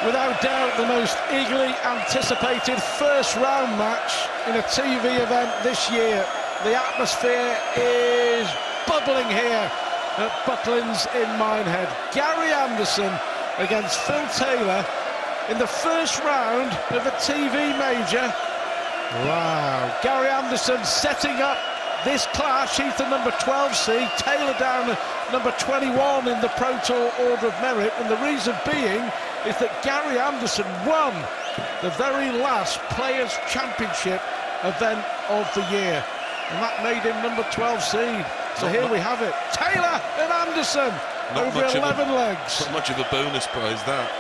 Without doubt, the most eagerly anticipated first round match in a TV event this year. The atmosphere is bubbling here at Butlins in Minehead. Gary Anderson against Phil Taylor in the first round of a TV major. Wow, Gary Anderson setting up this clash. He's the number 12 seed, Taylor down at number 21 in the Pro Tour Order of Merit, and the reason being is that Gary Anderson won the very last Players' Championship event of the year, and that made him number 12 seed. So here we have it, Taylor and Anderson over 11 legs. Not much of a bonus prize, that.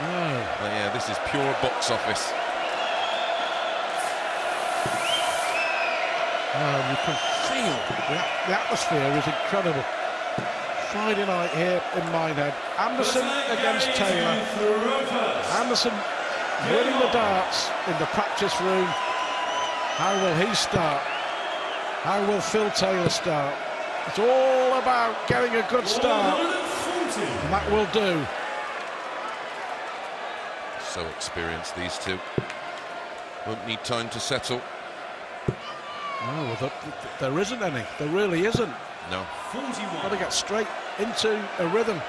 No. But yeah, this is pure box office. You can feel the atmosphere is incredible. Friday night here in Minehead. Anderson against Taylor. Anderson winning the darts in the practice room. How will he start? How will Phil Taylor start? It's all about getting a good start, and that will do. So experienced, these two. Won't need time to settle. No, well, there isn't any. There really isn't. No. Got to get straight into a rhythm.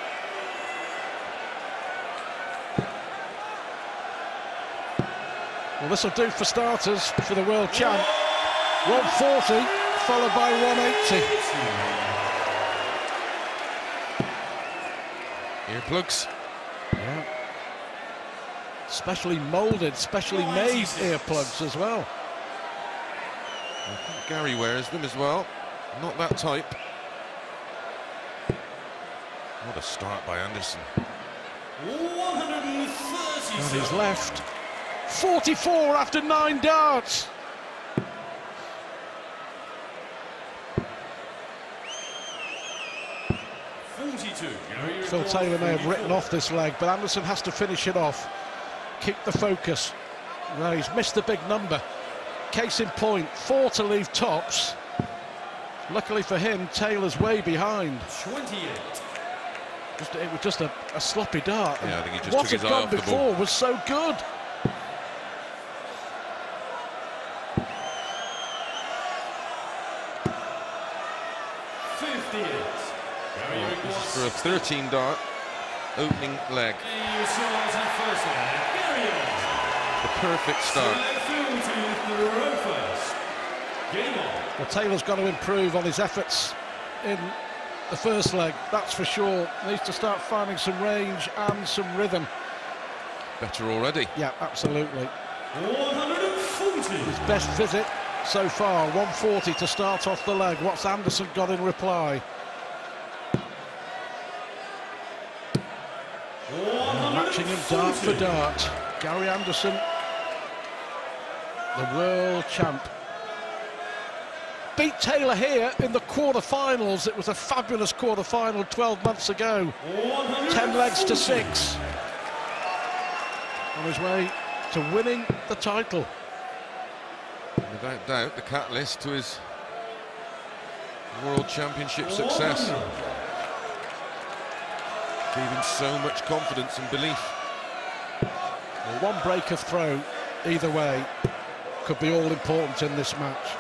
Well, this will do for starters for the world champ. 140 followed by 180. Earplugs. Yeah. Specially moulded, specially made earplugs as well. I think Gary wears them as well. Not that type. What a start by Anderson. 130. And he's left 44 after 9 darts. Phil Taylor may have written off this leg, but Anderson has to finish it off. Keep the focus. Well, he's missed the big number. Case in point, 4 to leave tops. Luckily for him, Taylor's way behind. 28. It was just a sloppy dart. Yeah, I think he just what took his had eye gone off the before ball. was so good. This is for a 13 dart opening leg. The perfect start. Well, Taylor's got to improve on his efforts in the first leg, that's for sure. Needs to start finding some range and some rhythm. Better already. Yeah, absolutely. 140. His best visit so far, 140 to start off the leg. What's Anderson got in reply? Matching him dart for dart. Gary Anderson, the world champ. Beat Taylor here in the quarter-finals. It was a fabulous quarter-final 12 months ago. 10 legs to 6. On his way to winning the title. Without doubt, the catalyst to his World Championship success. Gave him so much confidence and belief. Well, one break of throw, either way, could be all important in this match.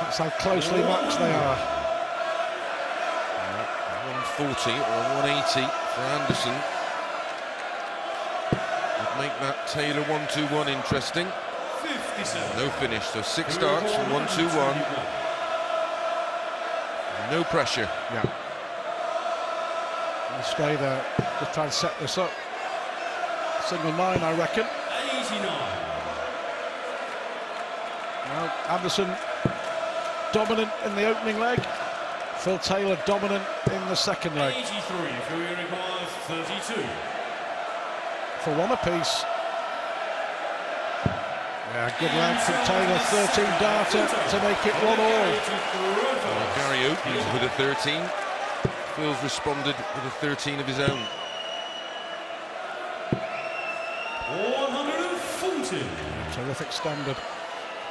That's how closely matched they are. 140 or 180 for Anderson would make that Taylor 1-2-1 interesting. 57. No finish, so 6 darts from 1-2-1. No pressure. Yeah. We'll stay there to try and set this up. Single 9, I reckon. 89. Well, Anderson dominant in the opening leg. Phil Taylor dominant in the second leg. 83 for Uruguay, 32. For one apiece. Yeah, good leg from Taylor, 13 darter to make it 1-all. Well, Gary opens with a 13. Phil's responded with a 13 of his own. 140. Terrific standard.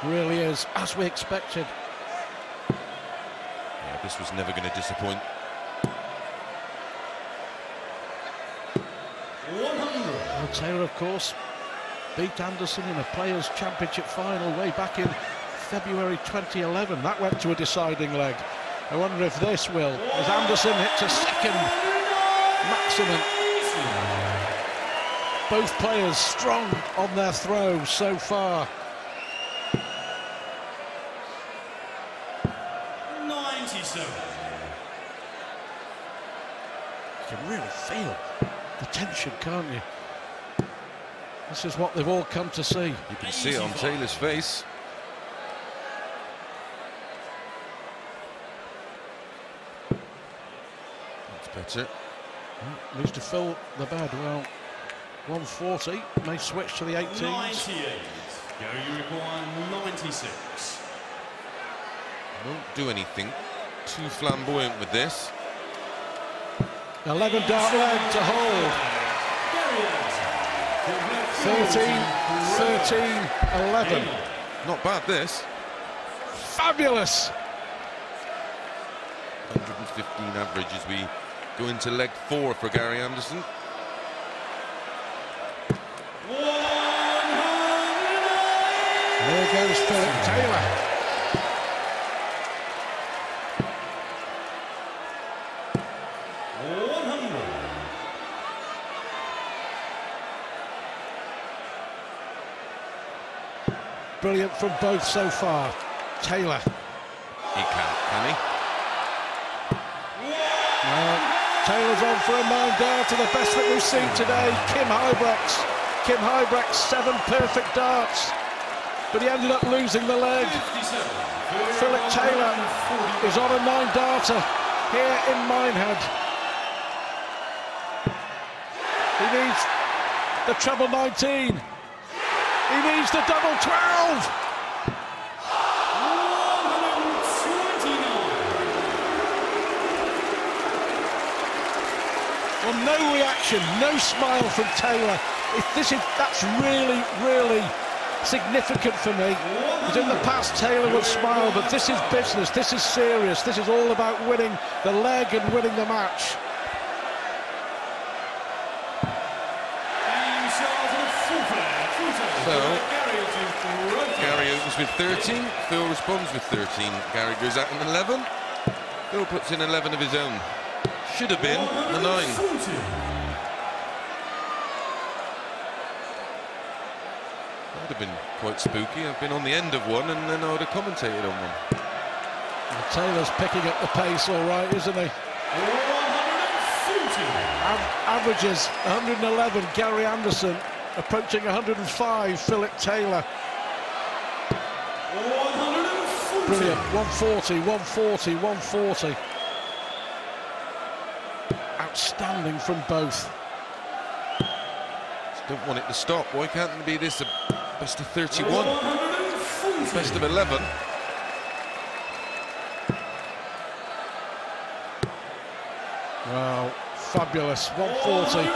Really is, as we expected. Yeah, this was never going to disappoint. 100. Well, Taylor, of course, beat Anderson in a Players' Championship final way back in February 2011. That went to a deciding leg. I wonder if this will, as Anderson hits a second maximum. Both players strong on their throws so far. 97. You can really feel the tension, can't you? This is what they've all come to see. You can see it on Taylor's face. That's better. Needs to fill the bed. Well, 140 may switch to the 18s. 98. Gary, you require 96. Won't do anything too flamboyant with this. 11 dart leg to hold. Gary Anderson. 13, 13, 11. Not bad, this. Fabulous. 115 average as we go into leg 4 for Gary Anderson. 109. There goes Philip Taylor. Brilliant from both so far. Taylor. He can he? Taylor's on for a 9 dart to the best that we've seen today. Kim Huybrechts. Kim Huybrechts, 7 perfect darts. But he ended up losing the leg. 57. Philip Taylor is on a 9 darter here in Minehead. He needs the treble 19. He needs the double 12. 129. Well, no reaction, no smile from Taylor. That's really, really significant for me. Because in the past, Taylor would smile, but this is business, this is serious, this is all about winning the leg and winning the match. So, Gary opens with 13, Phil responds with 13. Gary goes out in 11. Phil puts in 11 of his own. Should have been the 9. That would have been quite spooky. I've been on the end of one and then I would have commentated on one. Well, Taylor's picking up the pace all right, isn't he? 140. Averages 111, Gary Anderson. Approaching 105, Philip Taylor. 140. Brilliant, 140, 140, 140. Outstanding from both. Just don't want it to stop. Why can't it be this a best of 31? 140. Best of 11? Wow, fabulous, 140.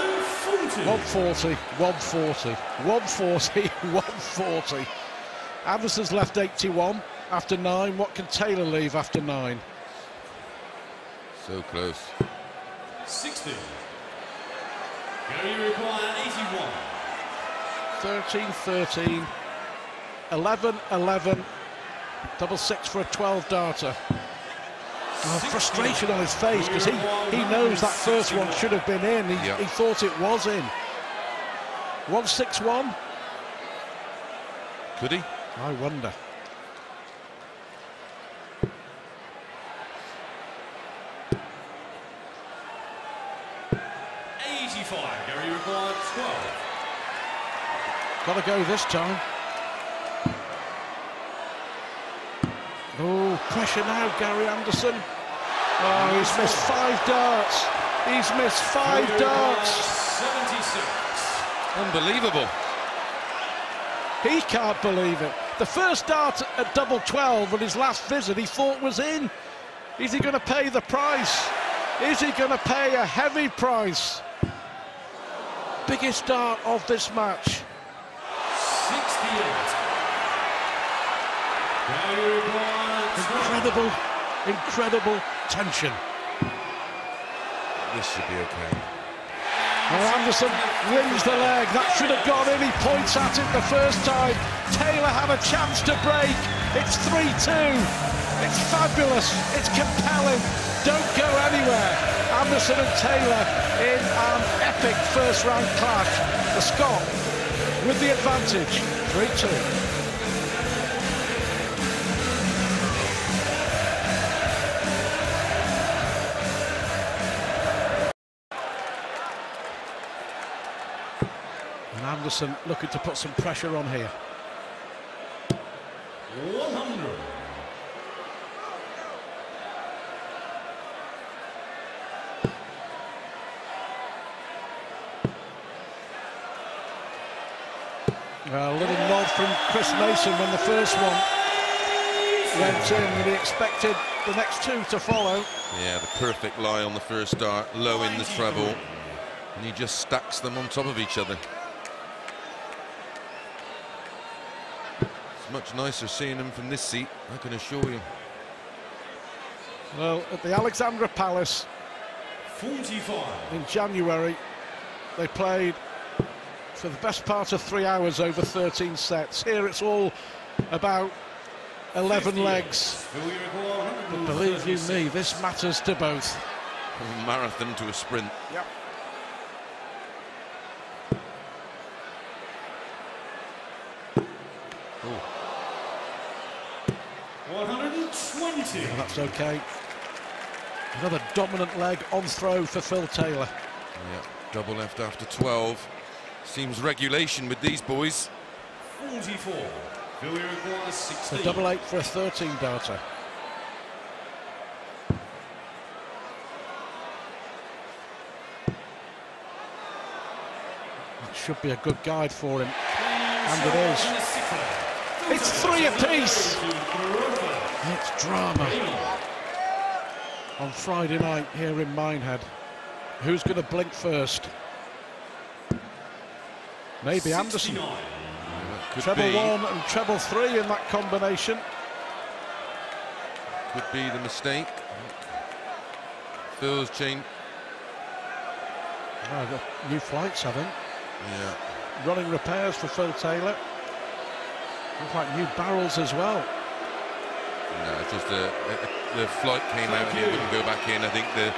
140, 140, 140, 140. Anderson's left 81 after 9. What can Taylor leave after 9? So close. 60. Gary, you require 81. 13, 13, 11, 11, double 6 for a 12 darter. Oh, frustration on his face because he knows that first one should have been in. He thought it was in. 161. Could he? I wonder. Gary required 12. Got to go this time. Oh, pressure now, Gary Anderson. Oh, he's missed 5 darts. He's missed 5 darts. 76. Unbelievable. He can't believe it. The first dart at double 12 on his last visit he thought was in. Is he going to pay the price? Is he going to pay a heavy price? Biggest dart of this match. 68. Gary required 12. Incredible tension. This should be okay. Oh, Anderson wins the leg. That should have gone in. He points at it the first time. Taylor had a chance to break. It's 3-2. It's fabulous. It's compelling. Don't go anywhere. Anderson and Taylor in an epic first-round clash. The Scot with the advantage. 3-2. Anderson looking to put some pressure on here. 100. A little nod from Chris Mason when the first one went in, and he expected the next two to follow. Yeah, the perfect lie on the first dart, low in the treble, and he just stacks them on top of each other. It's much nicer seeing him from this seat, I can assure you. Well, at the Alexandra Palace 45. in January, they played for the best part of 3 hours over 13 sets. Here it's all about 11 legs. But believe you me, this matters to both. From a marathon to a sprint. Yep. Oh. 120. And that's okay. Another dominant leg on throw for Phil Taylor. Yeah, double left after 12. Seems regulation with these boys. 44. Phil requires 16. A double 8 for a 13 darter. That should be a good guide for him. And it is. It's 3 apiece. It's drama. On Friday night here in Minehead. Who's going to blink first? Maybe Anderson. Treble 1 and treble 3 in that combination. Could be the mistake. Phil's chain. Oh, got new flights, I think. Yeah. Running repairs for Phil Taylor. Looks like new barrels as well. No, it's just the flight came out and it wouldn't go back in. I think the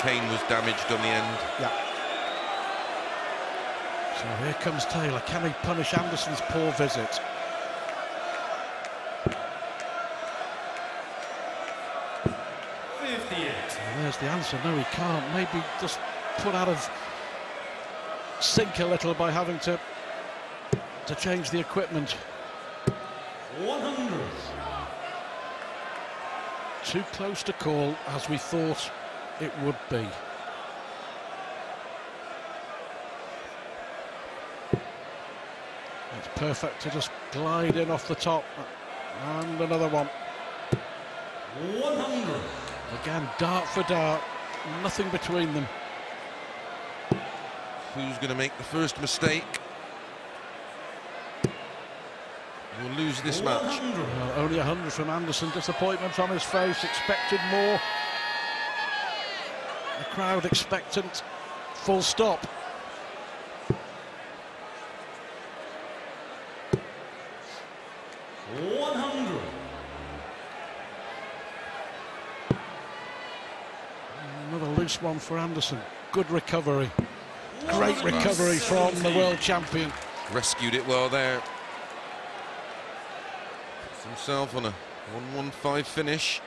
cane was damaged on the end. Yeah. So here comes Taylor. Can he punish Anderson's poor visit? And there's the answer. No, he can't. Maybe just put out of sync a little by having to change the equipment. 100. Too close to call as we thought it would be. It's perfect to just glide in off the top. And another one. 100. Again, dart for dart, nothing between them. Who's going to make the first mistake? We'll lose this match. Well, only 100 from Anderson. Disappointment on his face. Expected more. The crowd expectant. Full stop. Another loose one for Anderson. Good recovery. Great recovery from the world champion. Rescued it well there. Puts himself on a 1-1-5 finish.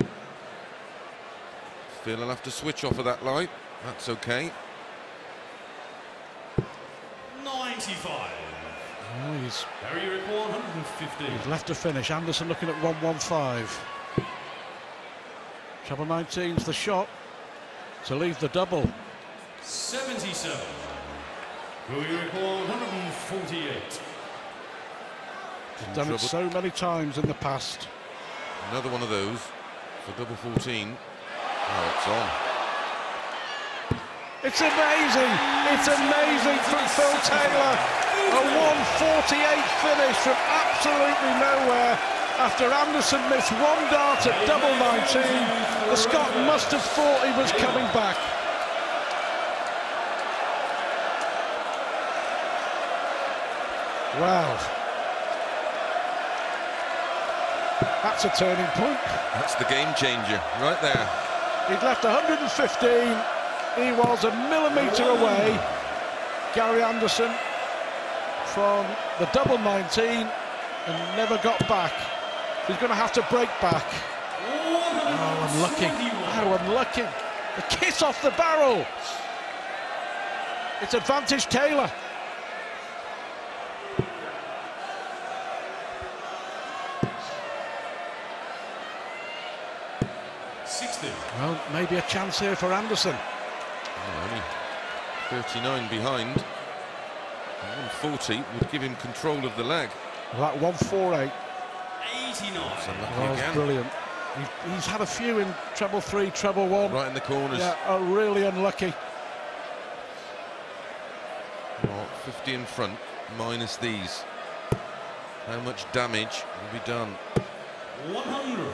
Phil will have to switch off of that light. That's okay. 95. Oh, he's Barrier at 150. left to finish. Anderson looking at 1-1-5. Treble 19's the shot to leave the double. 77. Barrier at 148. Done it so many times in the past. Another one of those for double 14. Oh, it's on. It's amazing. It's amazing from Phil Taylor. A 148 finish from absolutely nowhere. After Anderson missed one dart at double 19, the Scot must have thought he was coming back. Well, that's a turning point. That's the game changer, right there. He'd left 115. He was a millimetre away. Gary Anderson from the double 19 and never got back. He's going to have to break back. Oh, unlucky. Oh, unlucky. The kiss off the barrel. It's advantage Taylor. Well, maybe a chance here for Anderson. Oh, only 39 behind. 140 would give him control of the leg. Well, that 148. 89. That's unlucky Oh, again. brilliant. He's had a few in treble 3, treble 1. Right in the corners. Yeah, really unlucky. Oh, 50 in front, minus these. How much damage will be done? 100.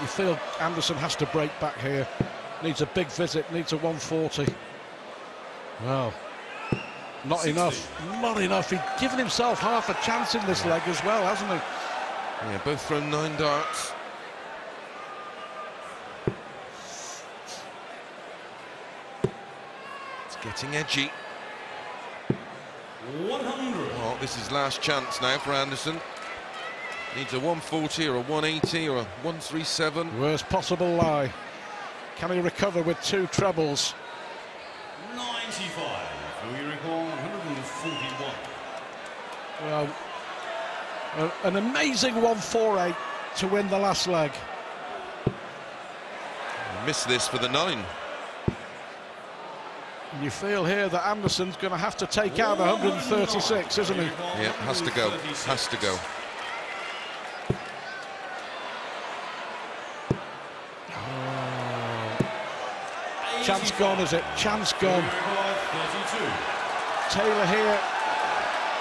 You feel Anderson has to break back here. Needs a big visit, needs a 140. Well, not 60. enough. Not enough. He's given himself half a chance in this leg as well, hasn't he? Yeah, both thrown 9 darts. It's getting edgy. 100. Oh, this is last chance now for Anderson. Needs a 140 or a 180 or a 137. Worst possible lie. Can he recover with 2 trebles? 95. Who you recall 141. Well, an amazing 148 to win the last leg. Missed this for the 9. And you feel here that Anderson's going to have to take out 136, isn't he? Yeah, has to go. Has to go. Chance gone, is it? Chance gone. 32. Taylor here.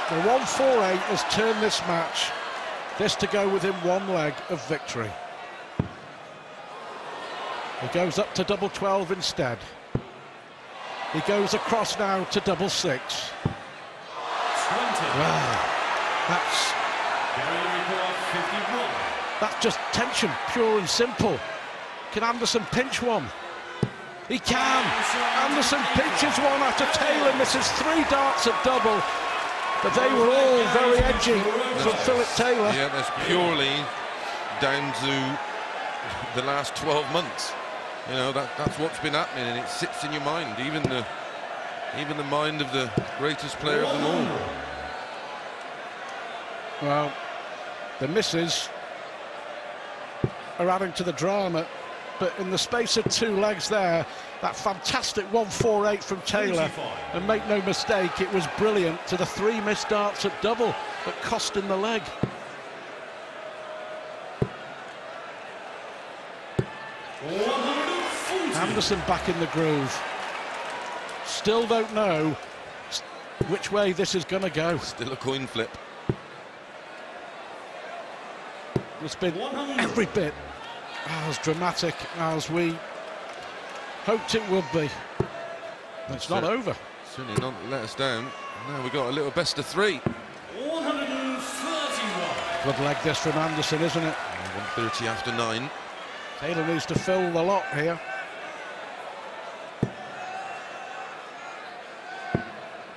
The 148 has turned this match. This to go within 1 leg of victory. He goes up to double 12 instead. He goes across now to double 6. 20. Wow, Gary Record 51. that's just tension, pure and simple. Can Anderson pinch one? He can. Anderson pinches one after Taylor misses 3 darts at double. But they were all very edgy from Philip Taylor. Yeah, that's purely down to the last 12 months. You know, that's what's been happening, and it sits in your mind, even the mind of the greatest player of them all. Well, the misses are adding to the drama, but in the space of 2 legs there, that fantastic 148 from Taylor, and make no mistake, it was brilliant to the 3 missed darts at double that cost him the leg. Anderson back in the groove. Still don't know which way this is going to go. Still a coin flip. It's been every bit as dramatic as we hoped it would be. It's not over. Certainly not let us down. Now we got a little best of 3. 131. Good leg this from Anderson, isn't it? 130 after 9. Taylor needs to fill the lot here.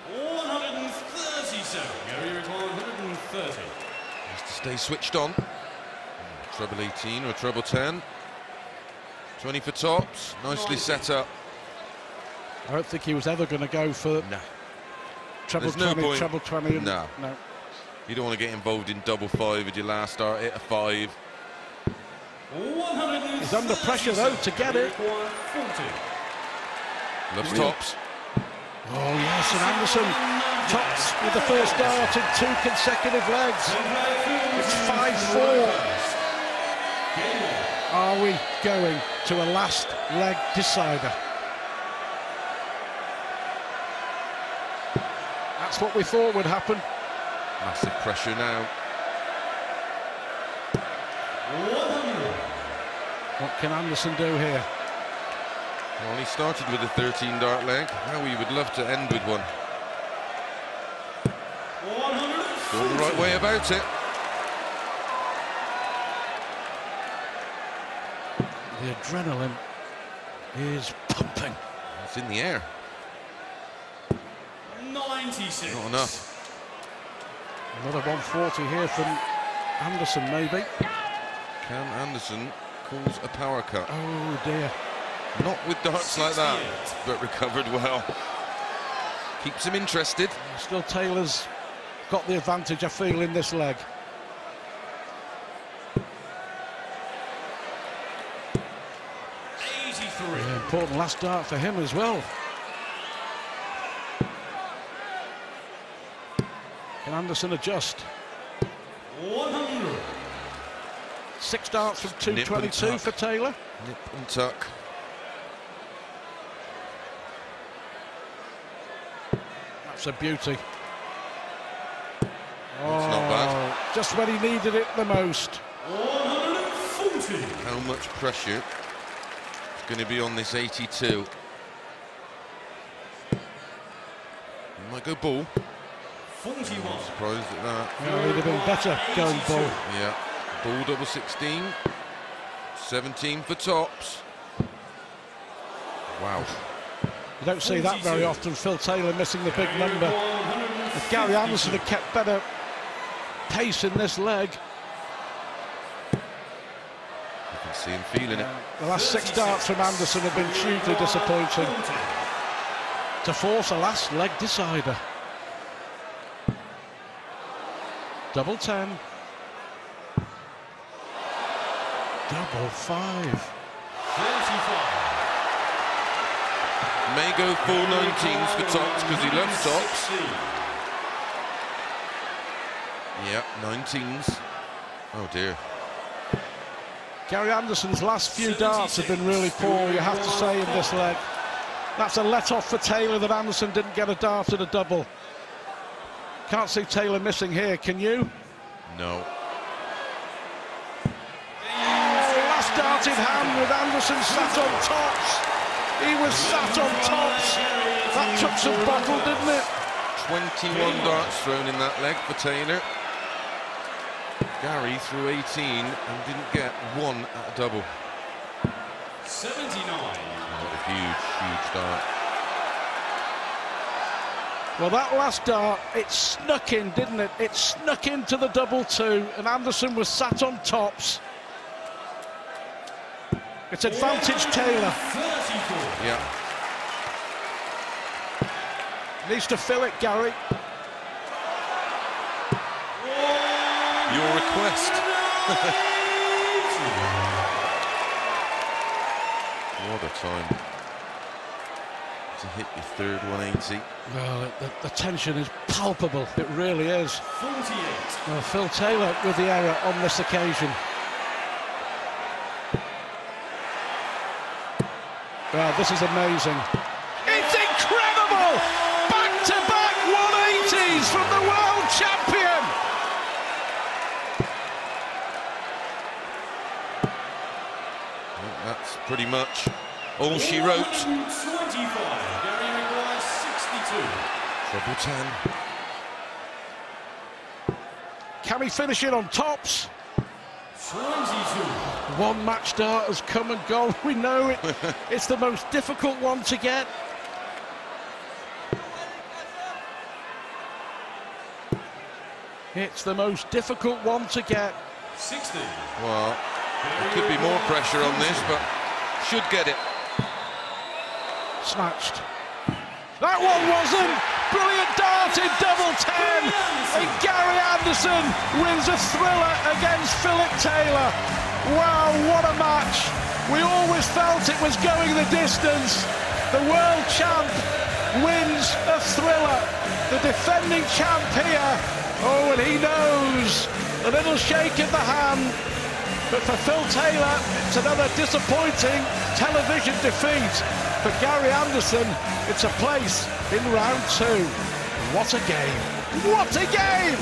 137. Gary Record 130. Has to stay switched on. Treble 18 or treble 10. 20 for tops. Nicely set up. I don't think he was ever going to go for treble There's no 20, point. treble 20. No. You don't want to get involved in double 5 at your last start, hit a 5. He's under pressure though to get it. Loves tops. Oh yes, and Anderson tops with the first dart in 2 consecutive legs. It's 5-4. Are we going to a last leg decider? That's what we thought would happen. Massive pressure now. What can Anderson do here? Well, he started with a 13 dart leg. Now we would love to end with one. All the right way about it. The adrenaline is pumping. It's in the air. 96. Not enough. Another 140 here from Anderson, maybe. Cam Anderson calls a power cut. Oh dear. Not with darts like that, but recovered well. Keeps him interested. Still Taylor's got the advantage, I feel, in this leg. 83. Yeah, important last dart for him as well. Can Anderson adjust? 100. 6 darts from Nip and 222 tuck. for Taylor. Nip and tuck. That's a beauty. That's not bad. Just when he needed it the most. 140. How much pressure is going to be on this 82? He might go ball. 41. Surprised at that. Yeah, he'd have been better going ball. Yeah. Ball double 16. 17 for tops. Wow. You don't see that very often. Phil Taylor missing the big number. If Gary Anderson had kept better pace in this leg. You can see him feeling it. The last 6 darts from Anderson have been hugely disappointing. To force a last leg decider. Double 10. Double 5. 35. May go full 19s for tops because he loves tops. Yeah, 19s. Oh dear. Gary Anderson's last few darts have been really poor, you have to say, in this leg. That's a let-off for Taylor that Anderson didn't get a dart at a double. Can't see Taylor missing here, can you? No. Last dart in hand with Anderson sat on tops. He was sat on tops. That took some bottle, didn't it? 21 darts thrown in that leg for Taylor. Gary threw 18 and didn't get one at a double. 79. What a huge dart. Well, that last dart, it snuck in, didn't it? It snuck into the double 2, and Anderson was sat on tops. It's advantage Taylor. 34. Yeah. Needs to fill it, Gary. Your request. What a time to hit your third 180. Well, the tension is palpable. It really is. 48. Well, Phil Taylor with the error on this occasion. Well, this is amazing. It's incredible! Back-to-back 180s from the world champion! Well, that's pretty much all she wrote. 125. Gary requires 62. Treble 10. Can he finish it on tops? 22. One match dart has come and gone. We know it. It's the most difficult one to get. It's the most difficult one to get. 60. Well, there could be more pressure on this, but should get it. Snatched. That one wasn't. Brilliant dart in double 10. And Gary Anderson wins a thriller against Philip Taylor. Wow, what a match. We always felt it was going the distance. The world champ wins a thriller. The defending champ here. Oh, and he knows. A little shake of the hand. But for Phil Taylor, it's another disappointing television defeat. For Gary Anderson, it's a place in round 2. What a game. What a game!